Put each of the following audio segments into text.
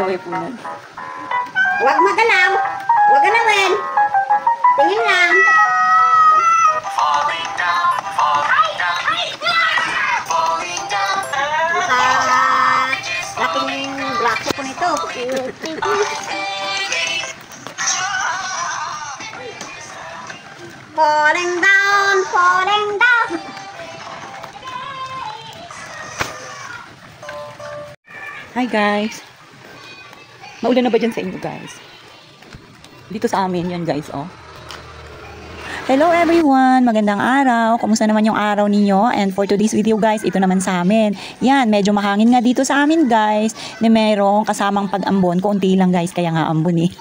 Saway po na. Huwag magalaw. Huwag galawin. Tingin lang. Laking black po nito. Falling down, falling down. Hi guys. Maulan na ba dyan sa inyo guys? Dito sa amin yan guys, oh. Hello everyone! Magandang araw! Kumusta naman yung araw ninyo? And for today's video guys, ito naman sa amin. Yan, medyo mahangin nga dito sa amin guys. Na merong kasamang pag-ambon. Konti lang guys, kaya nga ambon eh.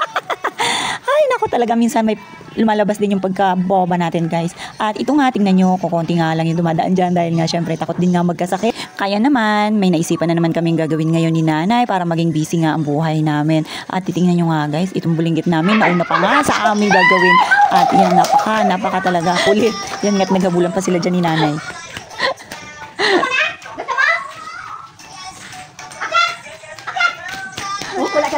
Ay nako, talaga minsan may lumalabas din yung pagka-boba natin guys. At ito nga, tingnan nyo, kukunti nga lang yung dumadaan dyan dahil nga syempre takot din nga magkasakit. Kaya naman, may naisipan na naman kaming gagawin ngayon ni nanay para maging busy nga ang buhay namin. At titingnan nyo nga guys, itong bulinggit namin, nauna pa nga sa aming gagawin. At yan, napaka talaga kulit. Yan nga't naghabulan pa sila dyan ni nanay.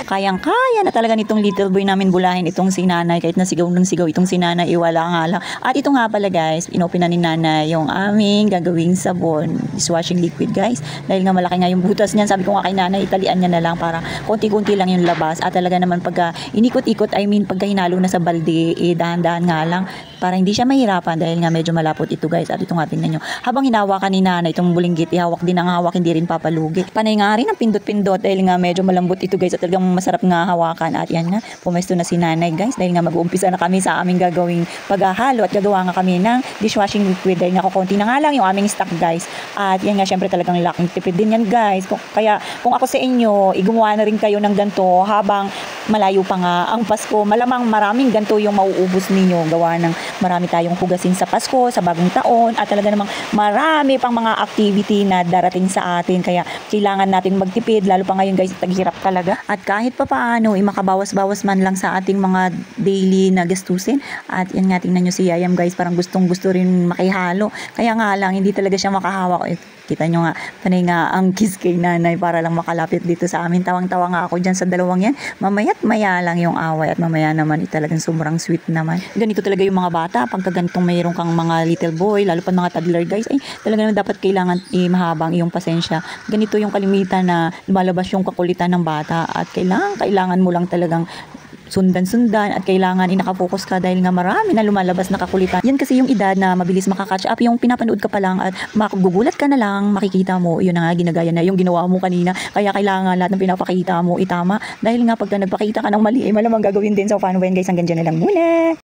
Kayang-kaya na talaga nitong little boy namin bulahin itong si nanay. Kahit nasigaw ng sigaw itong si nanay, iwala nga lang. At ito nga pala guys, inopen na ni nanay yung aming gagawing sabon, dishwashing liquid guys. Dahil nga malaki nga yung butas niyan, sabi ko nga kay nanay, italian niya na lang para konti-konti lang yung labas. At talaga naman pagka inikot-ikot, pagka hinalo na sa balde, dahan-dahan nga lang para hindi siya mahirapan dahil nga medyo malapot ito guys. At ito nga, tingnan nyo, habang hinawakan ni nanay itong bulinggit, ihawak din ang hawak, hindi rin papalugi. Panay nga rin ang pindot-pindot dahil nga medyo malambot ito guys at talagang masarap nga hawakan. At yan nga, pumesto na si nanay guys dahil nga mag-uumpisa na kami sa aming gagawing paghahalo at gagawa nga kami ng dishwashing liquid dahil nga kukunti na nga lang yung aming stock guys. At yan nga, syempre talagang laking tipid din yan guys. Kaya kung ako sa inyo, gumawa na rin kayo ng ganito habang malayo pa nga ang Pasko. Malamang maraming ganito yung mauubos ninyo. Gawa ng marami tayong hugasin sa Pasko, sa bagong taon, at talaga namang marami pang mga activity na darating sa atin. Kaya kailangan natin magtipid, lalo pa ngayon guys, taghirap talaga. At kahit pa paano, makabawas-bawas man lang sa ating mga daily na gastusin. At yan nga, tingnan nyo si Yayam guys, parang gustong-gusto rin makihalo. Kaya nga lang, hindi talaga siya makahawak. Kita nyo nga, panay nga ang kiss kay nanay para lang makalapit dito sa amin. Tawang-tawa nga ako dyan sa dalawang yan. Mamaya't maya lang yung away at mamaya naman talagang sobrang sweet naman. Ganito talaga yung mga bata. Pagka ganitong mayroon kang mga little boy, lalo pa mga toddler guys, talaga naman dapat kailangan mahabang iyong pasensya. Ganito yung kalimitan na lumalabas yung kakulitan ng bata at kailangan mo lang talagang sundan-sundan at kailangan inakafocus ka dahil nga marami na lumalabas na kakulitan. Yan kasi yung edad na mabilis makakatch up, yung pinapanood ka pa lang at magugulat ka na lang, makikita mo, yun na nga, ginagaya na yung ginawa mo kanina. Kaya kailangan lahat ng pinapakita mo itama dahil nga pagka nagpakita ka ng mali, malamang gagawin din. So paano ba yan guys, hanggang dyan na lang muna.